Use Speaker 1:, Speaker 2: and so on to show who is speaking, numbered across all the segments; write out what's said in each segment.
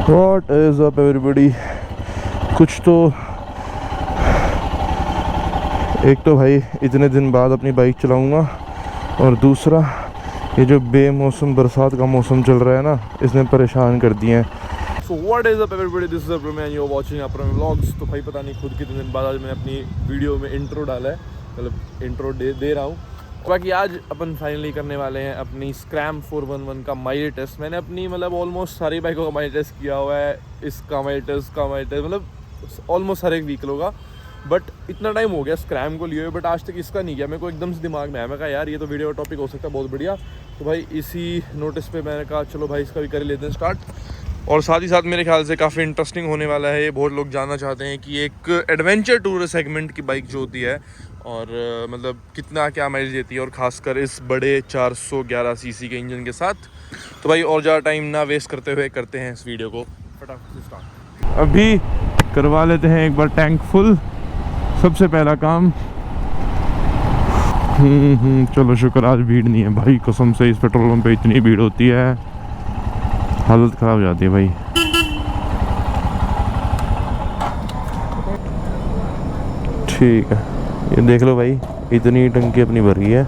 Speaker 1: What is up everybody? कुछ तो एक तो भाई इतने दिन बाद अपनी बाइक चलाऊंगा, और दूसरा ये जो बेमौसम बरसात का मौसम चल रहा है ना, इसने परेशान कर दिए हैं। So what is up everybody? This is Abram and you're watching Abram Vlogs। तो भाई पता नहीं खुद कितने दिन बाद आज मैंने अपनी वीडियो में इंट्रो डाला है, मतलब इंट्रो दे रहा हूँ। बाकी आज अपन फाइनली करने वाले हैं अपनी स्क्रैम 411 का माइलेज टेस्ट। मैंने अपनी मतलब ऑलमोस्ट सारी बाइकों का माइलेज टेस्ट किया हुआ है, इसका माइलेज टेस्ट मतलब ऑलमोस्ट हर एक व्हीकलों का, बट इतना टाइम हो गया स्क्रैम को लिए हुए, बट आज तक इसका नहीं किया। मेरे को एकदम से दिमाग में आया, मैं कहा यार ये तो वीडियो का टॉपिक हो सकता है बहुत बढ़िया। तो भाई इसी नोटिस पे मैंने कहा चलो भाई इसका भी कर लेते हैं स्टार्ट। और साथ ही साथ मेरे ख्याल से काफ़ी इंटरेस्टिंग होने वाला है ये। बहुत लोग जानना चाहते हैं कि एक एडवेंचर टूर सेगमेंट की बाइक जो होती है और मतलब कितना क्या माइलेज देती है, और ख़ासकर इस बड़े 411 सीसी के इंजन के साथ। तो भाई और ज़्यादा टाइम ना वेस्ट करते हुए करते हैं इस वीडियो को फटाफट से स्टार्ट। अभी करवा लेते हैं एक बार टैंक फुल, सबसे पहला काम। चलो शुक्र आज भीड़ नहीं है भाई, कसम से इस पेट्रोल पंप पे इतनी भीड़ होती है, हालत ख़राब हो जाती है भाई। ठीक है, ये देख लो भाई इतनी टंकी अपनी भर गई है।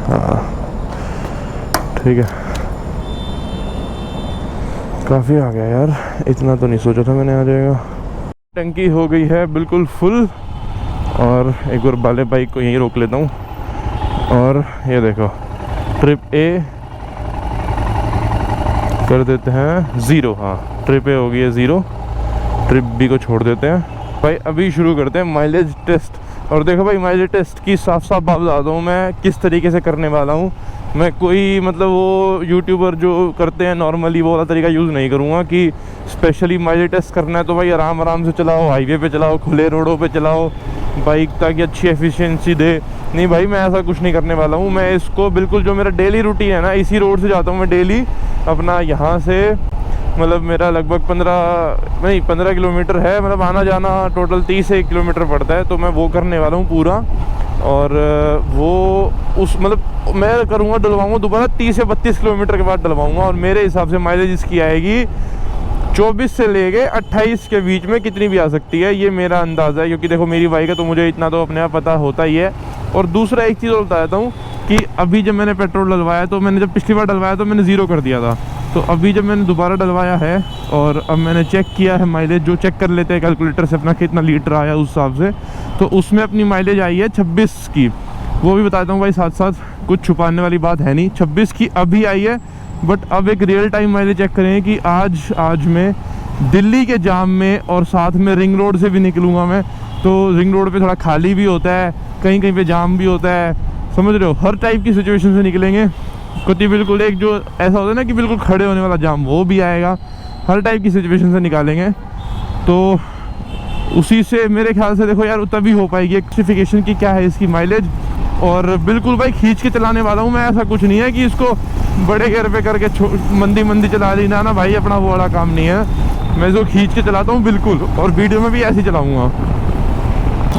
Speaker 1: हाँ ठीक है, काफ़ी आ गया यार, इतना तो नहीं सोचा था मैंने आ जाएगा। टंकी हो गई है बिल्कुल फुल, और एक बार बाले बाइक को यहीं रोक लेता हूँ। और ये देखो ट्रिप ए कर देते हैं 0। हाँ ट्रिप ए हो गई है 0, ट्रिप बी को छोड़ देते हैं। भाई अभी शुरू करते हैं माइलेज टेस्ट। और देखो भाई माइलेज टेस्ट की साफ साफ बात बताता हूँ मैं किस तरीके से करने वाला हूँ। मैं कोई मतलब वो यूट्यूबर जो करते हैं नॉर्मली वो वाला तरीका यूज़ नहीं करूँगा कि स्पेशली माइलेज टेस्ट करना है तो भाई आराम आराम से चलाओ, हाईवे पे चलाओ, खुले रोडों पे चलाओ बाइक ताकि अच्छी एफिशिएंसी दे। नहीं भाई मैं ऐसा कुछ नहीं करने वाला हूँ। मैं इसको बिल्कुल जो मेरा डेली रूटीन है ना, इसी रोड से जाता हूँ मैं डेली अपना, यहाँ से मतलब मेरा लगभग 15 किलोमीटर है, मतलब आना जाना टोटल 30 किलोमीटर पड़ता है। तो मैं वो करने वाला हूँ पूरा, और वो उस मतलब मैं करूँगा डलवाऊँगा दोबारा 30 से 32 किलोमीटर के बाद डलवाऊँगा। और मेरे हिसाब से माइलेज इसकी आएगी 24 से लेके 28 के बीच में, कितनी भी आ सकती है, ये मेरा अंदाज़ा है। क्योंकि देखो मेरी बाइक है तो मुझे इतना तो अपने आप पता होता ही है। और दूसरा एक चीज़ और बता देता हूँ कि अभी जब मैंने पेट्रोल डलवाया तो मैंने जब पिछली बार डलवाया तो मैंने 0 कर दिया था। तो अभी जब मैंने दोबारा डलवाया है और अब मैंने चेक किया है माइलेज, जो चेक कर लेते हैं कैलकुलेटर से अपना कितना लीटर आया उस हिसाब से, तो उसमें अपनी माइलेज आई है 26 की। वो भी बता देता हूँ भाई साथ साथ, कुछ छुपाने वाली बात है नहीं, 26 की अभी आई है। बट अब एक रियल टाइम माइलेज चेक करें कि आज मैं दिल्ली के जाम में और साथ में रिंग रोड से भी निकलूँगा मैं, तो रिंग रोड पे थोड़ा खाली भी होता है, कहीं कहीं पे जाम भी होता है, समझ रहे हो। हर टाइप की सिचुएशन से निकलेंगे। कुछ बिल्कुल एक जो ऐसा होता है ना कि बिल्कुल खड़े होने वाला जाम, वो भी आएगा। हर टाइप की सिचुएशन से निकालेंगे, तो उसी से मेरे ख्याल से देखो यार तभी हो पाएगी एक स्पेसिफिकेशन की क्या है इसकी माइलेज। और बिल्कुल भाई खींच के चलाने वाला हूँ मैं, ऐसा कुछ नहीं है कि इसको बड़े गेयर पे करके मंदी चला ली ना भाई, अपना वो वाला काम नहीं है। मैं इसको खींच के चलाता हूँ बिल्कुल, और वीडियो में भी ऐसे ही चलाऊँगा।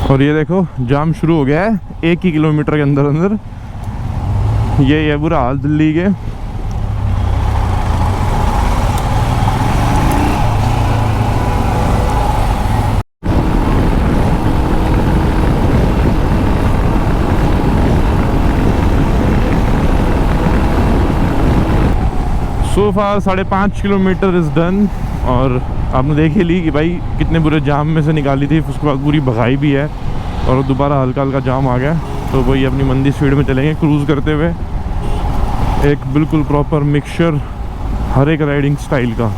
Speaker 1: और ये देखो जाम शुरू हो गया है 1 ही किलोमीटर के अंदर। ये बुरा हाल दिल्ली के। सो फार 5.5 किलोमीटर इज़ डन। और आपने देख ही ली कि भाई कितने बुरे जाम में से निकाली थी, उसके बाद पूरी भगाई भी है, और दोबारा हल्का हल्का जाम आ गया। तो वही अपनी मंदी स्पीड में चलेंगे क्रूज़ करते हुए, एक बिल्कुल प्रॉपर मिक्सचर हर एक राइडिंग स्टाइल का।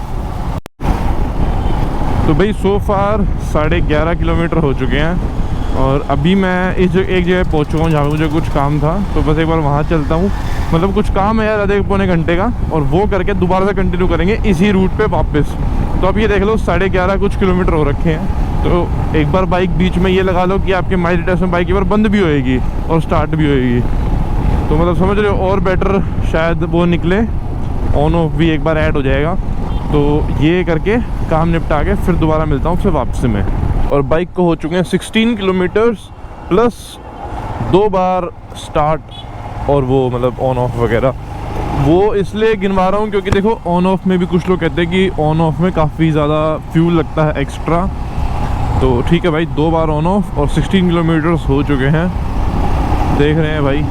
Speaker 1: तो भाई सो फार 11.5 किलोमीटर हो चुके हैं, और अभी मैं एक जगह पहुंच चुका हूँ जहाँ मुझे कुछ काम था, तो बस एक बार वहाँ चलता हूँ। मतलब कुछ काम है यार आधे पौने घंटे का, और वो करके दोबारा से कंटिन्यू करेंगे इसी रूट पे वापस। तो अब ये देख लो 11.5 कुछ किलोमीटर हो रखे हैं। तो एक बार बाइक बीच में ये लगा लो कि आपके माइलेज टेस्ट में बाइक एक बार बंद भी होएगी और स्टार्ट भी होएगी, तो मतलब समझ रहे हो, और बेटर शायद वो निकले, ऑन ऑफ भी एक बार ऐड हो जाएगा। तो ये करके काम निपटा के फिर दोबारा मिलता हूँ फिर वापसी में। और बाइक को हो चुके हैं 16 किलोमीटर्स प्लस 2 बार स्टार्ट और वो मतलब ऑन ऑफ वगैरह। वो इसलिए गिनवा रहा हूँ क्योंकि देखो ऑन ऑफ में भी कुछ लोग कहते हैं कि ऑन ऑफ में काफ़ी ज़्यादा फ्यूल लगता है एक्स्ट्रा। तो ठीक है भाई, 2 बार ऑन ऑफ और 16 किलोमीटर्स हो चुके हैं, देख रहे हैं भाई।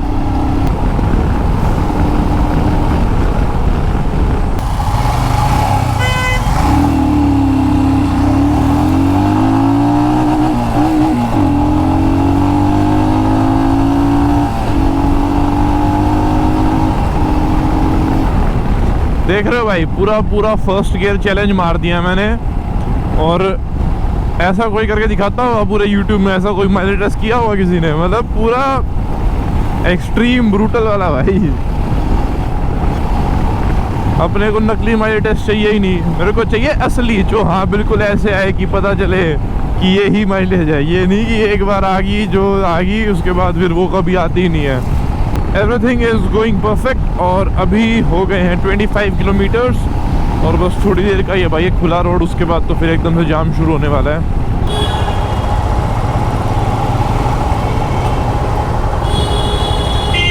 Speaker 1: देख रहे हो भाई, पूरा फर्स्ट गियर चैलेंज मार दिया मैंने। और ऐसा कोई करके दिखाता होगा पूरे YouTube में, ऐसा कोई माइलेज टेस्ट किया होगा किसी ने? मतलब पूरा एक्सट्रीम ब्रूटल वाला भाई। अपने को नकली माइलेज टेस्ट चाहिए ही नहीं, मेरे को चाहिए असली, जो हाँ बिल्कुल ऐसे आए कि पता चले कि ये ही माइलेज है। ये नहीं कि एक बार आ गई जो आ गई उसके बाद फिर वो कभी आती ही नहीं है। Everything is going perfect. और अभी हो गए हैं 25 किलोमीटर्स और बस थोड़ी देर का ही है भाई एक खुला रोड, उसके बाद तो फिर एकदम से जाम शुरू होने वाला है।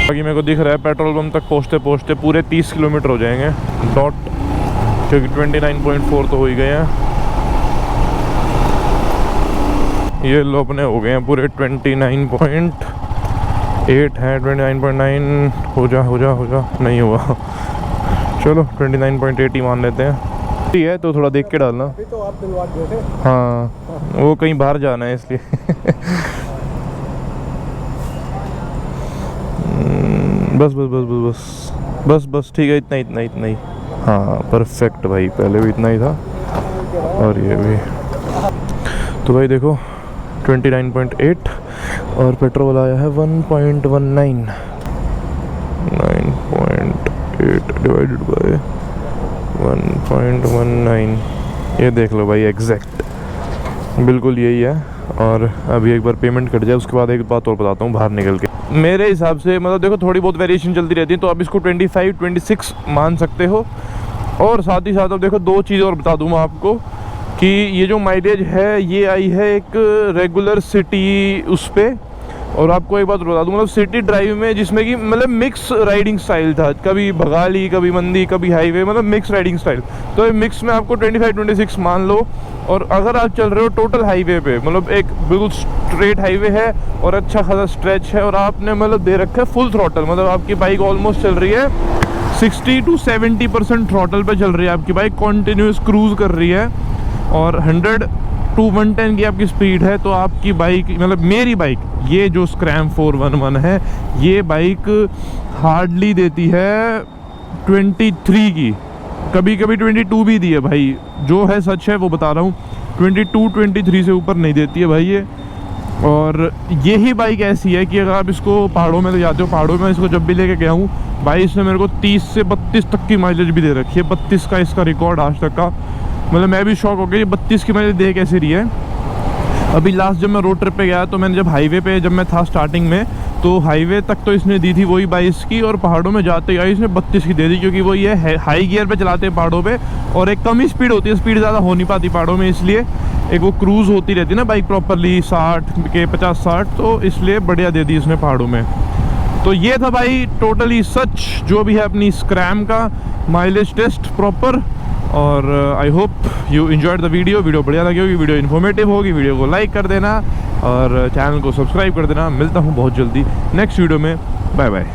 Speaker 1: बाकी मेरे को दिख रहा है पेट्रोल पंप तक पहुँचते पहुँचते पूरे 30 किलोमीटर हो जाएंगे डॉट, क्योंकि 29.4 तो हो ही गए हैं। ये लो अपने हो गए हैं पूरे 29.8 है, 29.9 हो जा नहीं हुआ, चलो 29.8 ही मान लेते हैं। ठीक है, तो थोड़ा देख के डालना।
Speaker 2: अभी तो आप दिलवा गए थे।
Speaker 1: हाँ, वो कहीं बाहर जाना है इसलिए। बस ठीक है, इतना ही। हाँ परफेक्ट भाई, पहले भी इतना ही था और ये भी। तो भाई देखो 29.8 और पेट्रोल आया है 1.19। 9.8 डिवाइडेड बाय 1.19, ये देख लो भाई एग्जैक्ट बिल्कुल यही है। और अभी एक बार पेमेंट कट जाए उसके बाद एक बात और बताता हूँ बाहर निकल के। मेरे हिसाब से मतलब देखो थोड़ी बहुत वेरिएशन चलती रहती है, तो आप इसको 25-26 मान सकते हो। और साथ ही साथ अब देखो 2 चीज़ और बता दूँ मैं आपको कि ये जो माइलेज है ये आई है एक रेगुलर सिटी उस पर। और आपको एक बात बता दूँ, मतलब सिटी ड्राइव में जिसमें कि मतलब मिक्स राइडिंग स्टाइल था, कभी भगाली, कभी मंदी, कभी हाईवे, मतलब मिक्स राइडिंग स्टाइल। तो ये मिक्स में आपको 25-26 मान लो। और अगर आप चल रहे हो टोटल हाईवे पे, मतलब एक बिल्कुल स्ट्रेट हाईवे है और अच्छा खासा स्ट्रेच है, और आपने मतलब दे रखा है फुल थ्रॉटल, मतलब आपकी बाइक ऑलमोस्ट चल रही है 60 to 70% थ्रॉटल पे चल रही है आपकी बाइक, कॉन्टिन्यूस क्रूज कर रही है और 100 to 110 की आपकी स्पीड है, तो आपकी बाइक मतलब मेरी बाइक ये जो स्क्रैम 411 है, ये बाइक हार्डली देती है 23 की, कभी कभी 22 भी दी है भाई। जो है सच है वो बता रहा हूँ, 22-23 से ऊपर नहीं देती है भाई ये। और यही बाइक ऐसी है कि अगर आप इसको पहाड़ों में ले जाते हो, पहाड़ों में इसको जब भी लेके गया हूँ भाई, इसने मेरे को 30 से 32 तक की माइलेज भी दे रखी है। 32 का इसका रिकॉर्ड आज तक का, मतलब मैं भी शॉक हो गया, 32 की माइलेज दे कैसे रही है। अभी लास्ट जब मैं रोड ट्रिप पे गया तो मैंने जब हाईवे पे जब मैं था स्टार्टिंग में, तो हाईवे तक तो इसने दी थी वही 22 की, और पहाड़ों में जाते गए इसने 32 की दे दी, क्योंकि वो ये हाई गियर पे चलाते हैं पहाड़ों पे, और एक कम ही स्पीड होती है, स्पीड ज़्यादा हो नहीं पाती पहाड़ों में, इसलिए एक वो क्रूज़ होती रहती है ना बाइक प्रॉपरली 60 के 50-60, तो इसलिए बढ़िया दे दी इसने पहाड़ों में। तो ये था भाई टोटली सच जो भी है अपनी स्क्रैम का माइलेज टेस्ट प्रॉपर। और I hope you enjoyed the video बढ़िया लगी होगी, वीडियो इन्फॉर्मेटिव होगी, वीडियो को लाइक कर देना और चैनल को सब्सक्राइब कर देना। मिलता हूँ बहुत जल्दी नेक्स्ट वीडियो में, बाय बाय।